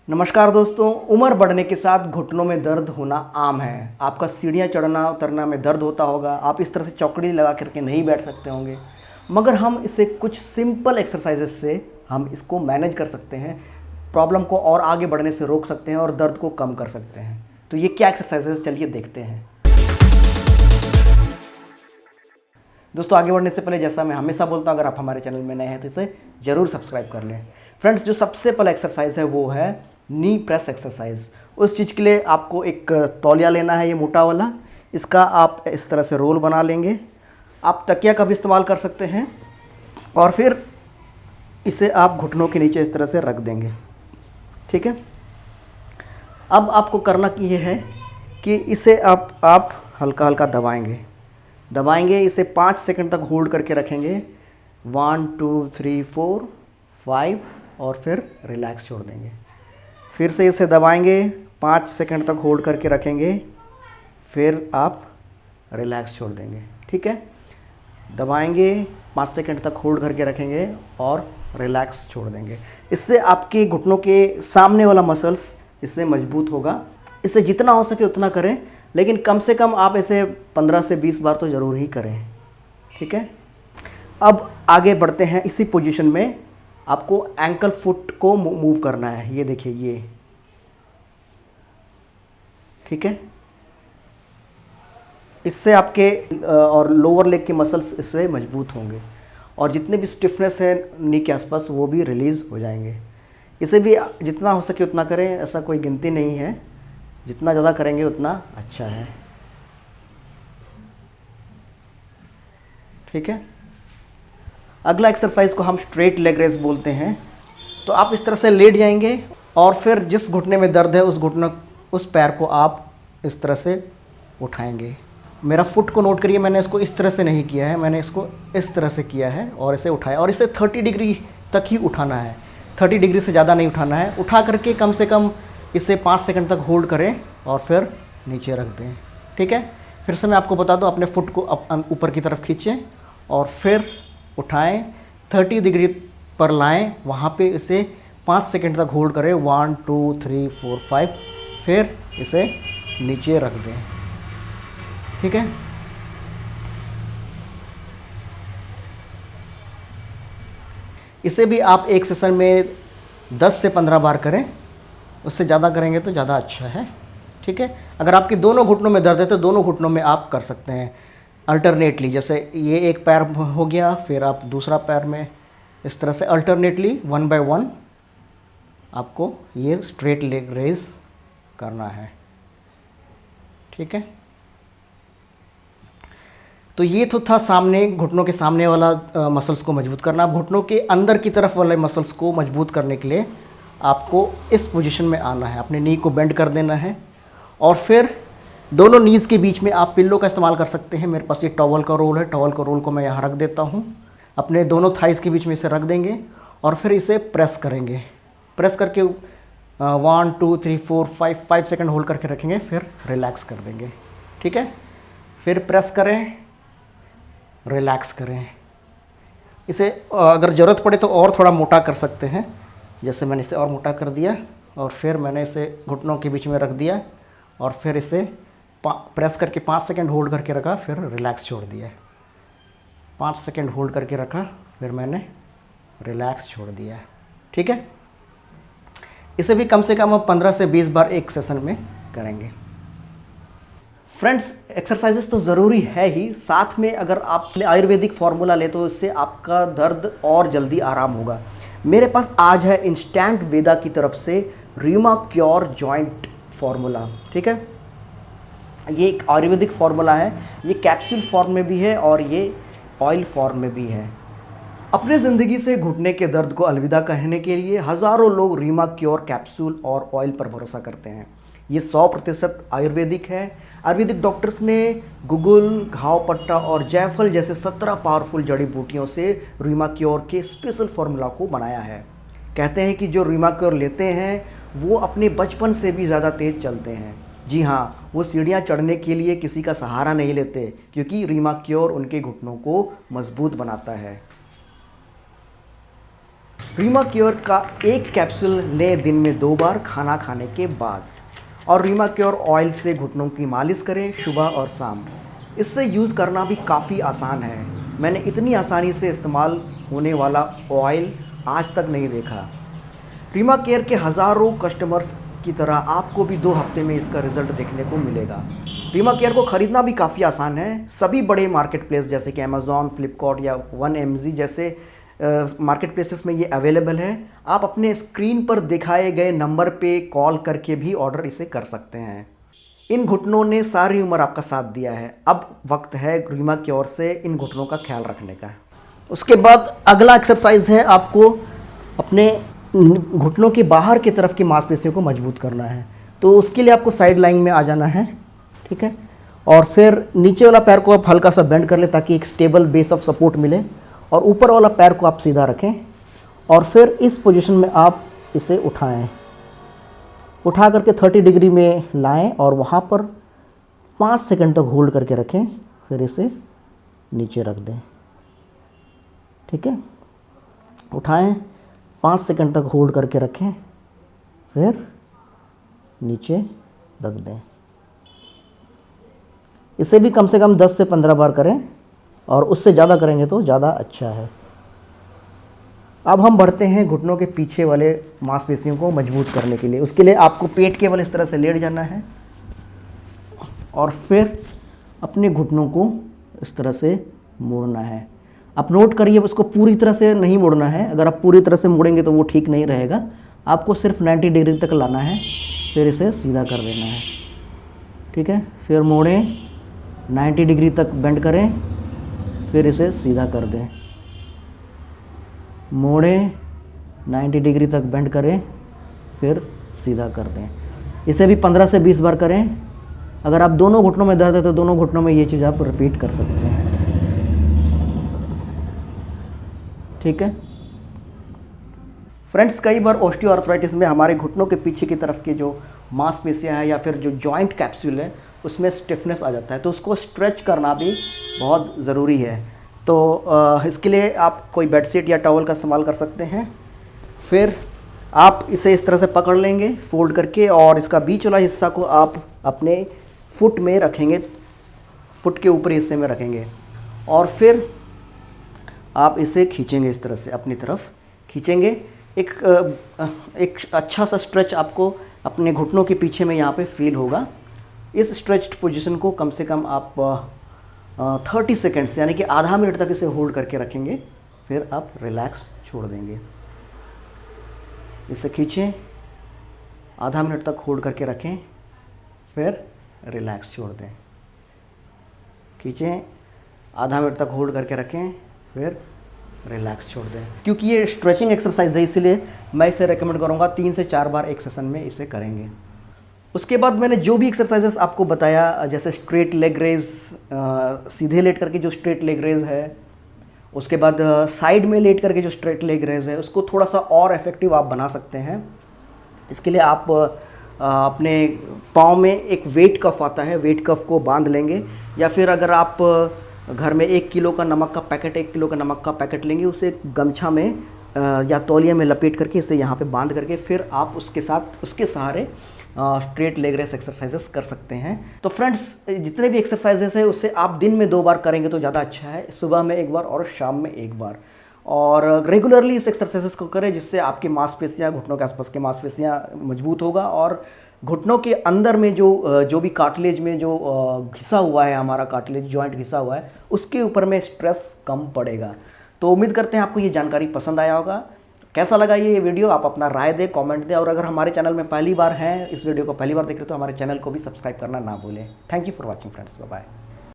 नमस्कार दोस्तों। उम्र बढ़ने के साथ घुटनों में दर्द होना आम है। आपका सीढ़ियाँ चढ़ना उतरना में दर्द होता होगा। आप इस तरह से चौकड़ी लगा करके नहीं बैठ सकते होंगे, मगर हम इसे कुछ सिंपल एक्सरसाइजेस से हम इसको मैनेज कर सकते हैं, प्रॉब्लम को और आगे बढ़ने से रोक सकते हैं और दर्द को कम कर सकते हैं। तो ये क्या एक्सरसाइजेस, चलिए देखते हैं। दोस्तों, आगे बढ़ने से पहले जैसा मैं हमेशा बोलता हूँ, अगर आप हमारे चैनल में नए हैं तो इसे ज़रूर सब्सक्राइब कर लें। फ्रेंड्स, जो सबसे पहला एक्सरसाइज है वो है नी प्रेस एक्सरसाइज। उस चीज़ के लिए आपको एक तौलिया लेना है, ये मोटा वाला। इसका आप इस तरह से रोल बना लेंगे। आप तकिया का भी इस्तेमाल कर सकते हैं और फिर इसे आप घुटनों के नीचे इस तरह से रख देंगे। ठीक है। अब आपको करना ये है कि इसे आप हल्का हल्का दबाएंगे। इसे 5 सेकंड तक होल्ड करके रखेंगे। 1 2 3 4 5 और फिर रिलैक्स छोड़ देंगे। फिर से इसे दबाएंगे, 5 सेकंड तक होल्ड करके रखेंगे, फिर आप रिलैक्स छोड़ देंगे। ठीक है। दबाएंगे, 5 सेकंड तक होल्ड करके रखेंगे और रिलैक्स छोड़ देंगे। इससे आपके घुटनों के सामने वाला मसल्स इससे मजबूत होगा। इससे जितना हो सके उतना करें, लेकिन कम से कम आप इसे 15 से 20 बार तो ज़रूर ही करें। ठीक है। अब आगे बढ़ते हैं। इसी पोजीशन में आपको एंकल फुट को मूव करना है। ये देखिए, ये ठीक है। इससे आपके और लोअर लेग के मसल्स इससे मजबूत होंगे और जितने भी स्टिफनेस है नी के आसपास वो भी रिलीज़ हो जाएंगे। इसे भी जितना हो सके उतना करें, ऐसा कोई गिनती नहीं है। जितना ज़्यादा करेंगे उतना अच्छा है। ठीक है। अगला एक्सरसाइज को हम स्ट्रेट लेग रेस बोलते हैं। तो आप इस तरह से लेट जाएंगे और फिर जिस घुटने में दर्द है उस पैर को आप इस तरह से उठाएंगे। मेरा फुट को नोट करिए, मैंने इसको इस तरह से नहीं किया है, मैंने इसको इस तरह से किया है और इसे उठाया। और इसे 30 डिग्री तक ही उठाना है, 30 डिग्री से ज़्यादा नहीं उठाना है। उठा करके कम से कम इसे 5 सेकंड तक होल्ड करें और फिर नीचे रख दें। ठीक है। फिर से मैं आपको बता दूं, अपने फुट को ऊपर की तरफ खींचें और फिर उठाएं, 30 डिग्री पर लाएं, वहाँ पे इसे 5 सेकंड तक होल्ड करें। 1 2 3 4 5, फिर इसे नीचे रख दें। ठीक है। इसे भी आप एक सेशन में 10 से 15 बार करें, उससे ज़्यादा करेंगे तो ज़्यादा अच्छा है। ठीक है। अगर आपके दोनों घुटनों में दर्द है तो दोनों घुटनों में आप कर सकते हैं अल्टरनेटली। जैसे ये एक पैर हो गया, फिर आप दूसरा पैर में इस तरह से अल्टरनेटली 1 बाय 1 आपको ये स्ट्रेट लेग रेस करना है। ठीक है। तो ये तो था सामने, घुटनों के सामने वाला मसल्स को मजबूत करना। अब घुटनों के अंदर की तरफ वाले मसल्स को मजबूत करने के लिए आपको इस पोजीशन में आना है। अपने नी को बेंड कर देना है और फिर दोनों नीज़ के बीच में आप पिल्लो का इस्तेमाल कर सकते हैं। मेरे पास ये टॉवल का रोल है, टॉवल का रोल को मैं यहाँ रख देता हूँ। अपने दोनों थाइस के बीच में इसे रख देंगे और फिर इसे प्रेस करेंगे। प्रेस करके 1 2 3 4 5 सेकंड होल्ड करके रखेंगे, फिर रिलैक्स कर देंगे। ठीक है। फिर प्रेस करें, रिलैक्स करें। इसे अगर ज़रूरत पड़े तो और थोड़ा मोटा कर सकते हैं। जैसे मैंने इसे और मोटा कर दिया और फिर मैंने इसे घुटनों के बीच में रख दिया और फिर इसे प्रेस करके 5 सेकंड होल्ड करके रखा, फिर रिलैक्स छोड़ दिया। 5 सेकंड होल्ड करके रखा, फिर मैंने रिलैक्स छोड़ दिया। ठीक है। इसे भी कम से कम अब 15 से 20 बार एक सेशन में करेंगे। फ्रेंड्स, एक्सरसाइजेस तो ज़रूरी है ही, साथ में अगर आप आयुर्वेदिक फार्मूला ले तो इससे आपका दर्द और जल्दी आराम होगा। मेरे पास आज है इंस्टेंट वेदा की तरफ से रीमा क्योर जॉइंट फार्मूला। ठीक है। ये एक आयुर्वेदिक फार्मूला है। ये कैप्सूल फॉर्म में भी है और ये ऑयल फॉर्म में भी है। अपने ज़िंदगी से घुटने के दर्द को अलविदा कहने के लिए हज़ारों लोग रीमा क्योर कैप्सूल और ऑयल पर भरोसा करते हैं। ये 100% आयुर्वेदिक है। आयुर्वेदिक डॉक्टर्स ने गुगुल, घाव पट्टा और जायफल जैसे 17 पावरफुल जड़ी बूटियों से रीमा क्योर के स्पेशल फार्मूला को बनाया है। कहते हैं कि जो रीमा क्योर लेते हैं वो अपने बचपन से भी ज़्यादा तेज़ चलते हैं। जी हाँ, वो सीढ़ियाँ चढ़ने के लिए किसी का सहारा नहीं लेते, क्योंकि रीमा क्योर उनके घुटनों को मजबूत बनाता है। रीमा क्योर का एक कैप्सूल लें दिन में 2 बार खाना खाने के बाद। और रीमा क्योर ऑयल से घुटनों की मालिश करें सुबह और शाम। इससे यूज़ करना भी काफ़ी आसान है। मैंने इतनी आसानी से इस्तेमाल होने वाला ऑयल आज तक नहीं देखा। रीमा केयर के हज़ारों कस्टमर्स की तरह आपको भी 2 हफ्ते में इसका रिज़ल्ट देखने को मिलेगा। रीमा केयर को ख़रीदना भी काफ़ी आसान है। सभी बड़े मार्केट प्लेस जैसे कि अमेज़ॉन, फ्लिपकार्ट या 1mg जैसे मार्केट प्लेसेस में ये अवेलेबल है। आप अपने स्क्रीन पर दिखाए गए नंबर पे कॉल करके भी ऑर्डर इसे कर सकते हैं। इन घुटनों ने सारी उम्र आपका साथ दिया है। अब वक्त है रीमा क्योर से इन घुटनों का ख्याल रखने का। उसके बाद अगला एक्सरसाइज है, आपको अपने घुटनों के बाहर की तरफ की मांसपेशियों को मजबूत करना है। तो उसके लिए आपको साइड लाइन में आ जाना है, ठीक है। और फिर नीचे वाला पैर को आप हल्का सा बेंड कर लें ताकि एक स्टेबल बेस ऑफ सपोर्ट मिले। और ऊपर वाला पैर को आप सीधा रखें और फिर इस पोजीशन में आप इसे उठाएं। उठा करके 30 डिग्री में लाएं और वहाँ पर 5 सेकंड तक होल्ड करके रखें, फिर इसे नीचे रख दें, ठीक है। उठाएं, 5 सेकंड तक होल्ड करके रखें, फिर नीचे रख दें। इसे भी कम से कम 10 से 15 बार करें और उससे ज़्यादा करेंगे तो ज़्यादा अच्छा है। अब हम बढ़ते हैं घुटनों के पीछे वाले मांसपेशियों को मजबूत करने के लिए। उसके लिए आपको पेट केवल इस तरह से लेट जाना है और फिर अपने घुटनों को इस तरह से मोड़ना है। आप नोट करिए, उसको पूरी तरह से नहीं मोड़ना है। अगर आप पूरी तरह से मोड़ेंगे तो वो ठीक नहीं रहेगा। आपको सिर्फ 90 डिग्री तक लाना है, फिर इसे सीधा कर देना है, ठीक है। फिर मोड़ें, 90 डिग्री तक बेंड करें, फिर इसे सीधा कर दें। मोड़ें, 90 डिग्री तक बेंड करें, फिर सीधा कर दें। इसे भी 15 से 20 बार करें। अगर आप दोनों घुटनों में दर्द है तो दोनों घुटनों में ये चीज़ आप रिपीट कर सकते हैं, ठीक है। फ्रेंड्स, कई बार ऑस्टियोआर्थराइटिस में हमारे घुटनों के पीछे की तरफ की जो मांसपेशियां हैं या फिर जो जॉइंट कैप्सूल है उसमें स्टिफनेस आ जाता है, तो उसको स्ट्रेच करना भी बहुत ज़रूरी है। तो इसके लिए आप कोई बेडशीट या टॉवल का इस्तेमाल कर सकते हैं। फिर आप इसे इस तरह से पकड़ लेंगे फोल्ड करके और इसका बीच वाला हिस्सा को आप अपने फुट में रखेंगे, फुट के ऊपरी हिस्से में रखेंगे और फिर आप इसे खींचेंगे, इस तरह से अपनी तरफ खींचेंगे। एक अच्छा सा स्ट्रेच आपको अपने घुटनों के पीछे में यहाँ पे फील होगा। इस स्ट्रेच्ड पोजीशन को कम से कम आप 30 सेकेंड्स यानी कि आधा मिनट तक इसे होल्ड करके रखेंगे, फिर आप रिलैक्स छोड़ देंगे। इसे खींचें, आधा मिनट तक होल्ड करके रखें, फिर रिलैक्स छोड़ दें। खींचें, आधा मिनट तक होल्ड करके रखें, फिर रिलैक्स छोड़ दें। क्योंकि ये स्ट्रेचिंग एक्सरसाइज है इसलिए मैं इसे रेकमेंड करूँगा 3 से 4 बार एक सेशन में इसे करेंगे। उसके बाद मैंने जो भी एक्सरसाइजेस आपको बताया, जैसे स्ट्रेट लेग रेज, सीधे लेट करके जो स्ट्रेट लेग रेज है, उसके बाद साइड में लेट करके जो स्ट्रेट लेग रेज है, उसको थोड़ा सा और इफेक्टिव आप बना सकते हैं। इसके लिए आप अपने पाँव में एक वेट कफ आता है, वेट कफ को बांध लेंगे, या फिर अगर आप घर में 1 किलो का नमक का पैकेट, 1 किलो का नमक का पैकेट लेंगे, उसे गमछा में या तौलिया में लपेट करके इसे यहाँ पे बांध करके फिर आप उसके सहारे स्ट्रेट लेग रेस एक्सरसाइजेस कर सकते हैं। तो फ्रेंड्स, जितने भी एक्सरसाइजेस है उससे आप दिन में 2 बार करेंगे तो ज़्यादा अच्छा है, सुबह में 1 बार और शाम में 1 बार। और रेगुलरली इस एक्सरसाइजेस को करें, जिससे आपकी मांसपेशियाँ, घुटनों के आसपास की मांसपेशियाँ मजबूत होगा और घुटनों के अंदर में जो भी कार्टिलेज में जो घिसा हुआ है, हमारा कार्टिलेज जॉइंट घिसा हुआ है, उसके ऊपर में स्ट्रेस कम पड़ेगा। तो उम्मीद करते हैं आपको ये जानकारी पसंद आया होगा। कैसा लगा ये वीडियो, आप अपना राय दें, कमेंट दें, और अगर हमारे चैनल में पहली बार हैं, इस वीडियो को पहली बार देख रहे हो तो हमारे चैनल को भी सब्सक्राइब करना ना भूलें। Thank you for watching friends, bye bye.